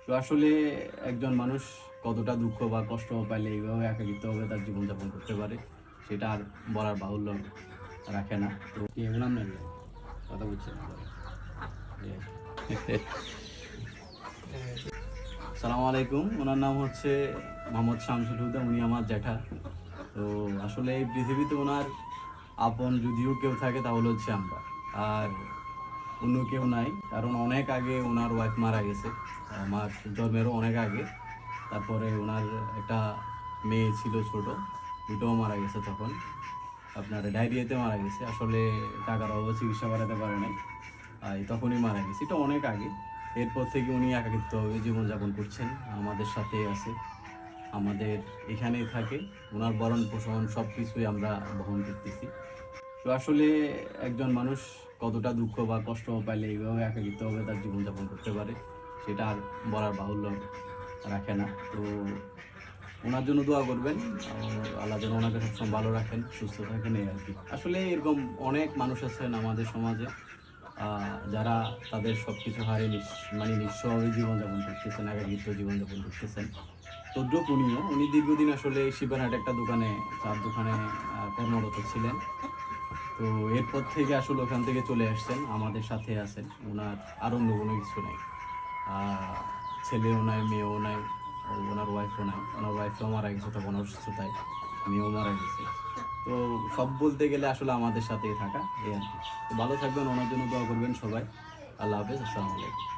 তো আসলে একজন মানুষ কতটা দুঃখ বা কষ্ট পাইলে এইভাবে একাকিত্বভাবে তার জীবনযাপন করতে পারে সেটা আর বলার বাহুল্য রাখে না। তো কি এগুলাম না কথা বলছি না সালামু আলাইকুম। ওনার নাম হচ্ছে মোহাম্মদ শামসুল হুদা, উনি আমার জ্যাঠা। তো আসলে এই পৃথিবীতে ওনার আপন যদিও কেউ থাকে তাহলে হচ্ছে আমরা, আর অন্য কেউ নাই। কারণ অনেক আগে ওনার ওয়াইফ মারা গেছে, আমার জন্মেরও অনেক আগে। তারপরে ওনার একটা মেয়ে ছিল ছোট, দুটোও মারা গেছে তখন। আপনার ডায়রিয়াতে মারা গেছে, আসলে টাকার অভাবে চিকিৎসা করাতে পারে নাই, তখনই মারা গেছে। এটা অনেক আগে। এরপর থেকে উনি একাকিত্বভাবে জীবনযাপন করছেন, আমাদের সাথে আছে, আমাদের এখানেই থাকে। ওনার ভরণ পোষণ সব কিছুই আমরা বহন করতেছি। তো আসলে একজন মানুষ কতটা দুঃখ বা কষ্ট পাইলে এইভাবে একাকিত্বভাবে তার জীবনযাপন করতে পারে সেটা আর বলার বাহুল্য রাখে না। তো ওনার জন্য দোয়া করবেন, আল্লাহ যেন ওনাকে সবসময় ভালো রাখেন, সুস্থ থাকেন, এই আর কি। আসলে এরকম অনেক মানুষ আছেন আমাদের সমাজে, যারা তাদের সব কিছু হারিয়ে মানে নিঃস্বভাবে জীবনযাপন করতেছেন, একাকিত্ব জীবনযাপন করতেছেন। তদ্রুপ উনি দীর্ঘদিন আসলে শিবারহাট একটা দোকানে, চার দোকানে কর্মরত ছিলেন। তো এরপর থেকে আসলে ওখান থেকে চলে আসছেন, আমাদের সাথে আছেন। ওনার আর অন্য কোনো কিছু নাই, আহ, ছেলেও নাই, মেয়েও নাই, ওনার ওয়াইফও নাই। ওনার ওয়াইফও মারা গেছে তখন অসুস্থতায়, মেয়েও মারা গেছে। তো সব বলতে গেলে আসলে আমাদের সাথেই থাকা, এই আর কি। তো ভালো থাকবেন, ওনার জন্য দোয়া করবেন সবাই। আল্লাহ হাফেজ, আসসালামু আলাইকুম।